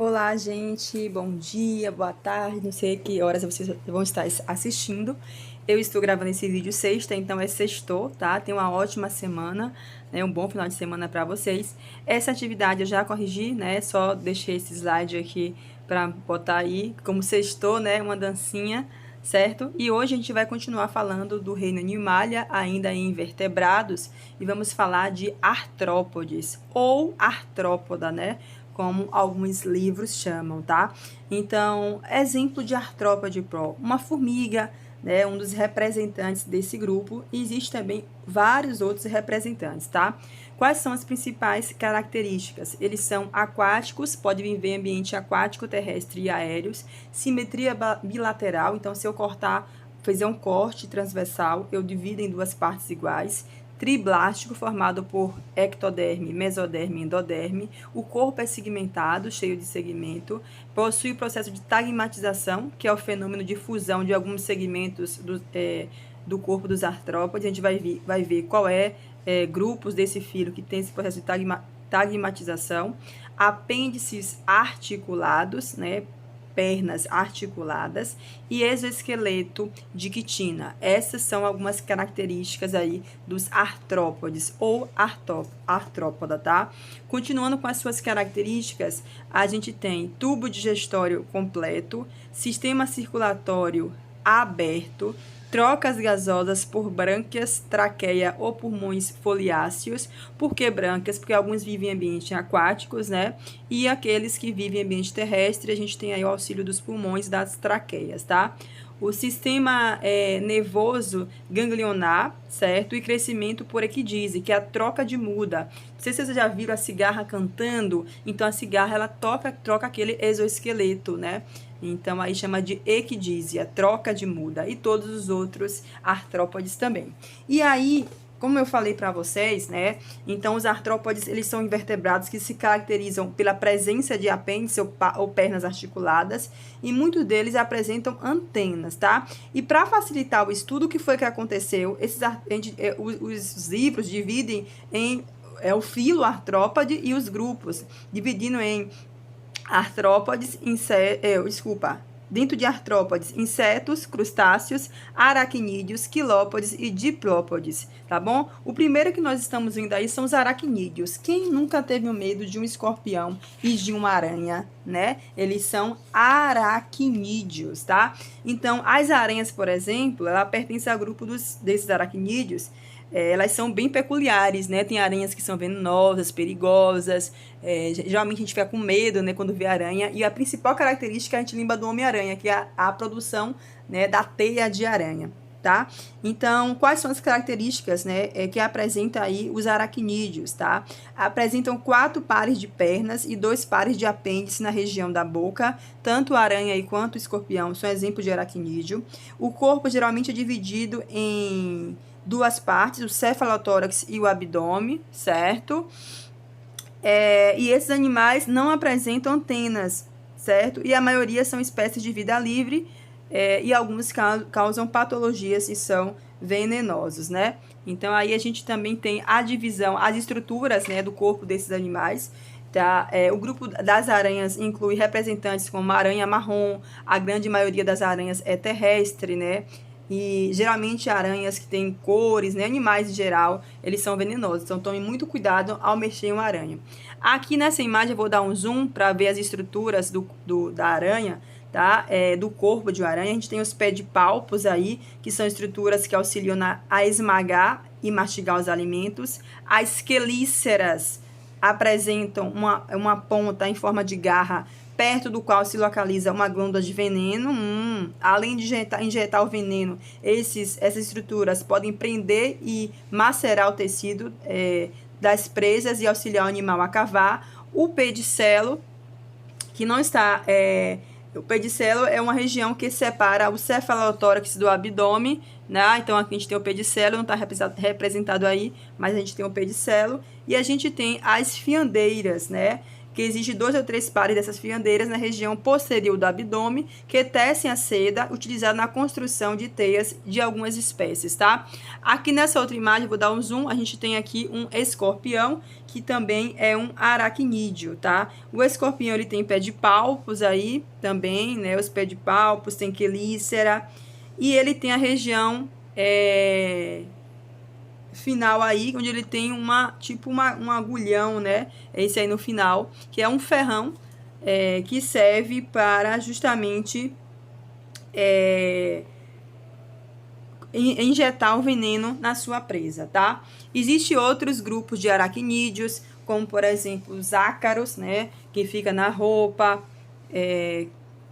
Olá, gente, bom dia, boa tarde, não sei que horas vocês vão estar assistindo. Eu estou gravando esse vídeo sexta, então é sextou, tá? Tenha uma ótima semana, né? Um bom final de semana para vocês. Essa atividade eu já corrigi, né? Só deixei esse slide aqui para botar aí como sextou, né? Uma dancinha, certo? E hoje a gente vai continuar falando do reino Animalia, ainda em invertebrados, e vamos falar de artrópodes, ou artrópoda, né? Como alguns livros chamam, tá? Então, exemplo de artrópode pro, uma formiga, né, um dos representantes desse grupo, e existe também vários outros representantes, tá? Quais são as principais características? Eles são aquáticos, podem viver em ambiente aquático, terrestre e aéreos, simetria bilateral, então se eu fizer um corte transversal, eu divido em duas partes iguais, triblástico, formado por ectoderme, mesoderme e endoderme. O corpo é segmentado, cheio de segmento. Possui o processo de tagmatização, que é o fenômeno de fusão de alguns segmentos do corpo dos artrópodes. A gente vai ver qual grupos desse filo que tem esse processo de tagmatização. Apêndices articulados, né? Pernas articuladas e exoesqueleto de quitina. Essas são algumas características aí dos artrópodes ou artrópoda, tá? Continuando com as suas características, a gente tem tubo digestório completo, sistema circulatório aberto, trocas gasosas por brânquias, traqueia ou pulmões foliáceos. Por que brânquias? Porque alguns vivem em ambientes aquáticos, né? E aqueles que vivem em ambiente terrestre, a gente tem aí o auxílio dos pulmões, das traqueias, tá? O sistema nervoso ganglionar, certo? E crescimento por equidise, que é a troca de muda. Não sei se vocês já viram a cigarra cantando, então a cigarra, ela troca aquele exoesqueleto, né? Então, aí chama de equidísia, troca de muda, e todos os outros artrópodes também. E aí, como eu falei para vocês, né? Então, os artrópodes, eles são invertebrados que se caracterizam pela presença de apêndice ou pernas articuladas, e muitos deles apresentam antenas, tá? E para facilitar o estudo, o que foi que aconteceu? Os livros dividem em o filo artrópode e os grupos, dividindo em artrópodes, dentro de artrópodes, insetos, crustáceos, aracnídeos, quilópodes e diplópodes, tá bom? O primeiro que nós estamos vendo aí são os aracnídeos. Quem nunca teve o medo de um escorpião e de uma aranha, né? Eles são aracnídeos, tá? Então, as aranhas, por exemplo, ela pertence ao grupo desses aracnídeos. Elas são bem peculiares, né? Tem aranhas que são venenosas, perigosas. Geralmente a gente fica com medo, né, quando vê aranha. E a principal característica, a gente lembra do Homem-Aranha, que é a produção, né, da teia de aranha, tá? Então, quais são as características, né, que apresenta aí os aracnídeos, tá? Apresentam 4 pares de pernas e 2 pares de apêndice na região da boca. Tanto a aranha aí quanto o escorpião são exemplos de aracnídeo. O corpo geralmente é dividido em 2 partes, o cefalotórax e o abdômen, certo? E esses animais não apresentam antenas, certo? E a maioria são espécies de vida livre, e alguns causam patologias e são venenosos, né? Então, aí a gente também tem a divisão, as estruturas, né, do corpo desses animais, tá? O grupo das aranhas inclui representantes como a aranha marrom, a grande maioria das aranhas é terrestre, né? E geralmente aranhas que têm cores, né, animais em geral, eles são venenosos. Então tome muito cuidado ao mexer em uma aranha. Aqui nessa imagem eu vou dar um zoom para ver as estruturas da aranha, tá? Do corpo de uma aranha. A gente tem os pedipalpos aí, que são estruturas que auxiliam a esmagar e mastigar os alimentos. As quelíceras apresentam uma ponta em forma de garra, perto do qual se localiza uma glândula de veneno. Além de injetar o veneno, essas estruturas podem prender e macerar o tecido das presas e auxiliar o animal a cavar. O pedicelo, que não está... o pedicelo é uma região que separa o cefalotórax do abdômen, né? Então, aqui a gente tem o pedicelo, não está representado aí, mas a gente tem o pedicelo. E a gente tem as fiandeiras, né? que existe 2 ou 3 pares dessas fiandeiras na região posterior do abdômen, que tecem a seda utilizada na construção de teias de algumas espécies, tá? Aqui nessa outra imagem, vou dar um zoom, a gente tem aqui um escorpião, que também é um aracnídeo, tá? O escorpião, ele tem pedipalpos aí também, né? Os pedipalpos, tem quelícera, e ele tem a região final aí, onde ele tem um agulhão, né? Esse aí no final, que é um ferrão, que serve para justamente injetar o veneno na sua presa, tá? Existem outros grupos de aracnídeos, como por exemplo os ácaros, né? Que fica na roupa,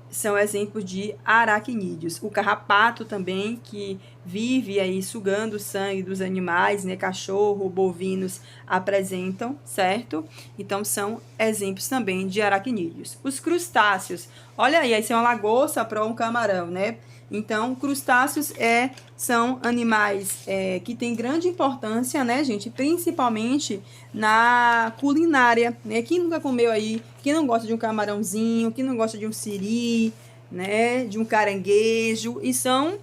são exemplos de aracnídeos. O carrapato também, que vive aí sugando o sangue dos animais, né? Cachorro, bovinos apresentam, certo? Então, são exemplos também de aracnídeos. Os crustáceos, olha aí, esse é uma lagosta para um camarão, né? Então, crustáceos são animais que têm grande importância, né, gente? Principalmente na culinária, né? Quem nunca comeu aí, quem não gosta de um camarãozinho, quem não gosta de um siri, né, de um caranguejo, e são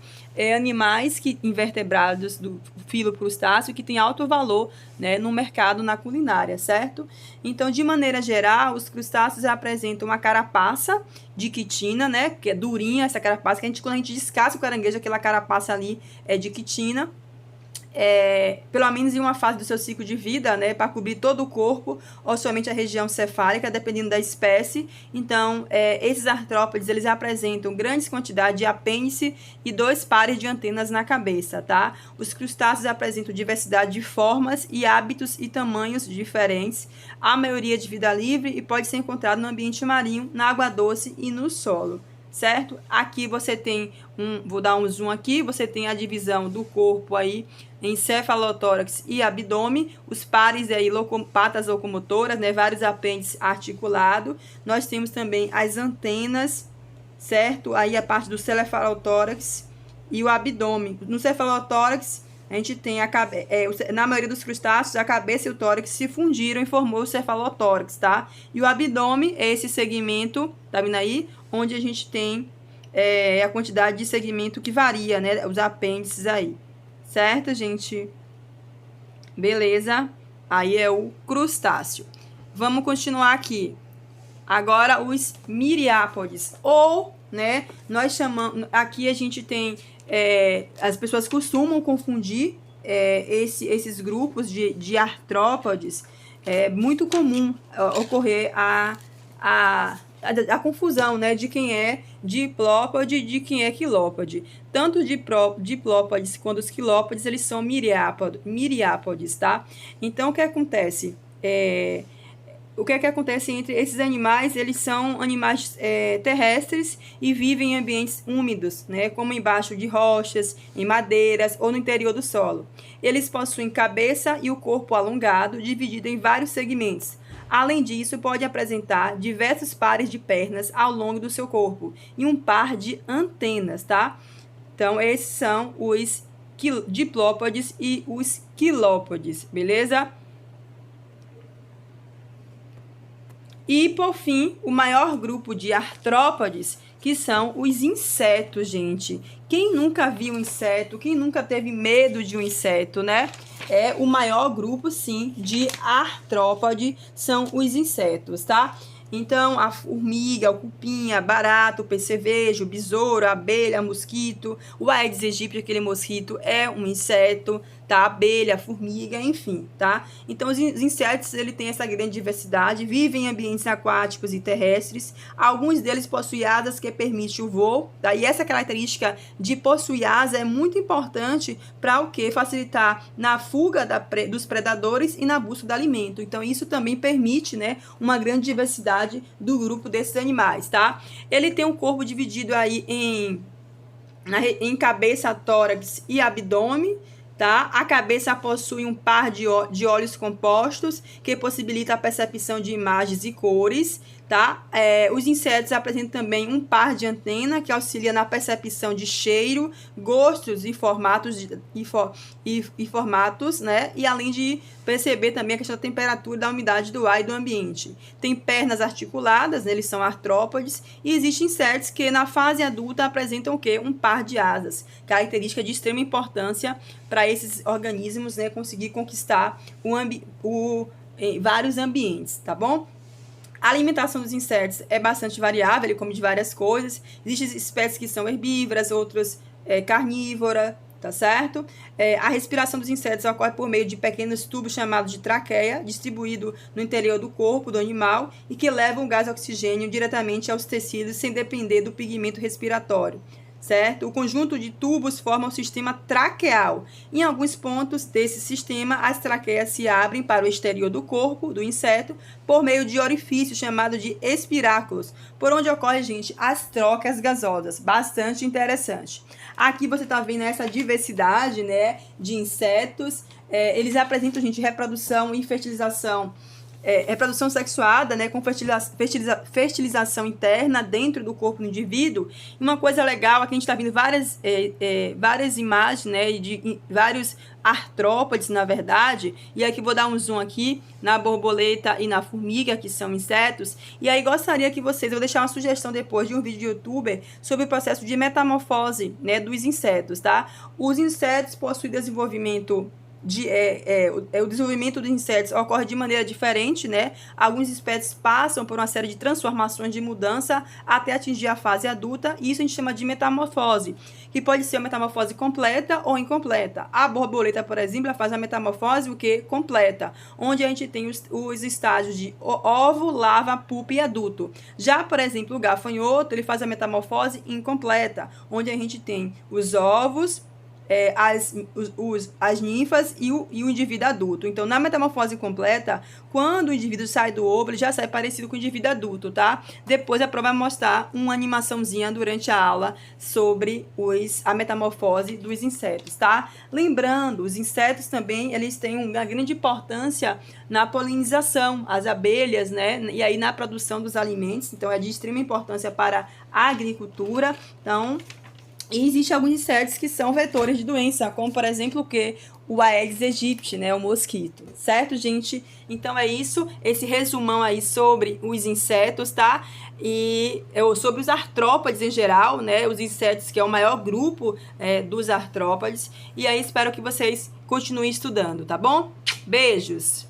animais invertebrados do filo crustáceo que tem alto valor, né, no mercado, na culinária, certo? Então, de maneira geral, os crustáceos apresentam uma carapaça de quitina, né, que é durinha essa carapaça, que quando a gente descasca o caranguejo, aquela carapaça ali é de quitina. Pelo menos em uma fase do seu ciclo de vida, né, para cobrir todo o corpo ou somente a região cefálica, dependendo da espécie. Então, esses artrópodes, eles apresentam grandes quantidades de apêndice e 2 pares de antenas na cabeça, tá? Os crustáceos apresentam diversidade de formas e hábitos e tamanhos diferentes, a maioria de vida livre e pode ser encontrado no ambiente marinho, na água doce e no solo. Certo? Aqui você tem vou dar um zoom aqui, você tem a divisão do corpo aí em cefalotórax e abdômen, os pares aí, patas locomotoras, né, vários apêndices articulados. Nós temos também as antenas, certo? Aí a parte do cefalotórax e o abdômen. No cefalotórax, a gente tem na maioria dos crustáceos, a cabeça e o tórax se fundiram e formou o cefalotórax, tá? E o abdômen é esse segmento, tá vendo aí? Onde a gente tem a quantidade de segmento que varia, né? Os apêndices aí, certo, gente? Beleza? Aí é o crustáceo. Vamos continuar aqui. Agora, os miriápodes, ou, né, nós chamamos, aqui a gente tem, as pessoas costumam confundir esses grupos de artrópodes. É muito comum ocorrer a confusão, né, de quem é diplópode e de quem é quilópode. Tanto diplópodes quanto os quilópodes, eles são miriápodes, tá? Então, o que acontece? O que acontece entre esses animais? Eles são animais terrestres e vivem em ambientes úmidos, né, como embaixo de rochas, em madeiras ou no interior do solo. Eles possuem cabeça e o corpo alongado, dividido em vários segmentos. Além disso, pode apresentar diversos pares de pernas ao longo do seu corpo e um par de antenas, tá? Então, esses são os diplópodes e os quilópodes, beleza? E, por fim, o maior grupo de artrópodes, que são os insetos, gente. Quem nunca viu um inseto? Quem nunca teve medo de um inseto, né? O maior grupo, sim, de artrópode são os insetos, tá? Então, a formiga, o cupim, a barata, o percevejo, o besouro, a abelha, o mosquito, o Aedes aegypti, aquele mosquito, é um inseto, tá? A abelha, a formiga, enfim, tá? Então, os insetos, ele tem essa grande diversidade, vivem em ambientes aquáticos e terrestres. Alguns deles possuem asas que permitem o voo, tá? E essa característica de possuir asa é muito importante para o quê? Facilitar na fuga dos predadores e na busca do alimento. Então, isso também permite, né, uma grande diversidade do grupo desses animais, tá? Ele tem um corpo dividido aí em cabeça, tórax e abdômen, tá? A cabeça possui um par de olhos compostos que possibilita a percepção de imagens e cores, tá? Os insetos apresentam também um par de antena que auxilia na percepção de cheiro, gostos e formatos, formatos, né? E além de perceber também a questão da temperatura, da umidade do ar e do ambiente. Tem pernas articuladas, né? Eles são artrópodes, e existem insetos que na fase adulta apresentam o quê? Um par de asas, característica de extrema importância para esses organismos, né? Conseguir conquistar vários ambientes, tá bom? A alimentação dos insetos é bastante variável, ele come de várias coisas. Existem espécies que são herbívoras, outras carnívoras, tá certo? A respiração dos insetos ocorre por meio de pequenos tubos chamados de traqueia, distribuído no interior do corpo do animal e que levam o gás oxigênio diretamente aos tecidos sem depender do pigmento respiratório. Certo? O conjunto de tubos forma o sistema traqueal. Em alguns pontos desse sistema, as traqueias se abrem para o exterior do corpo do inseto por meio de orifícios chamados de espiráculos, por onde ocorre, gente, as trocas gasosas. Bastante interessante. Aqui você está vendo essa diversidade, né, de insetos. Eles apresentam, gente, reprodução e fertilização. Reprodução sexuada, né, com fertilização interna dentro do corpo do indivíduo. E uma coisa legal, aqui a gente está vendo várias imagens, né, de vários artrópodes, na verdade, e aqui vou dar um zoom aqui na borboleta e na formiga, que são insetos, e aí gostaria que vocês, eu vou deixar uma sugestão depois de um vídeo de youtuber sobre o processo de metamorfose, né, dos insetos, tá? Os insetos possuem desenvolvimento o desenvolvimento dos insetos ocorre de maneira diferente, né? Algumas espécies passam por uma série de transformações de mudança até atingir a fase adulta, e isso a gente chama de metamorfose, que pode ser uma metamorfose completa ou incompleta. A borboleta, por exemplo, ela faz a metamorfose completa, onde a gente tem os estágios de ovo, larva, pupa e adulto. Já, por exemplo, o gafanhoto, ele faz a metamorfose incompleta, onde a gente tem os ovos, as ninfas e o indivíduo adulto. Então, na metamorfose completa, quando o indivíduo sai do ovo, ele já sai parecido com o indivíduo adulto, tá? Depois a prova vai mostrar uma animaçãozinha durante a aula sobre a metamorfose dos insetos, tá? Lembrando, os insetos também, eles têm uma grande importância na polinização, as abelhas, né? E aí na produção dos alimentos, então é de extrema importância para a agricultura. Então, e existem alguns insetos que são vetores de doença, como, por exemplo, o quê? O Aedes aegypti, né? O mosquito. Certo, gente? Então, é isso. Esse resumão aí sobre os insetos, tá? E sobre os artrópodes em geral, né? Os insetos, que é o maior grupo dos artrópodes. E aí, espero que vocês continuem estudando, tá bom? Beijos!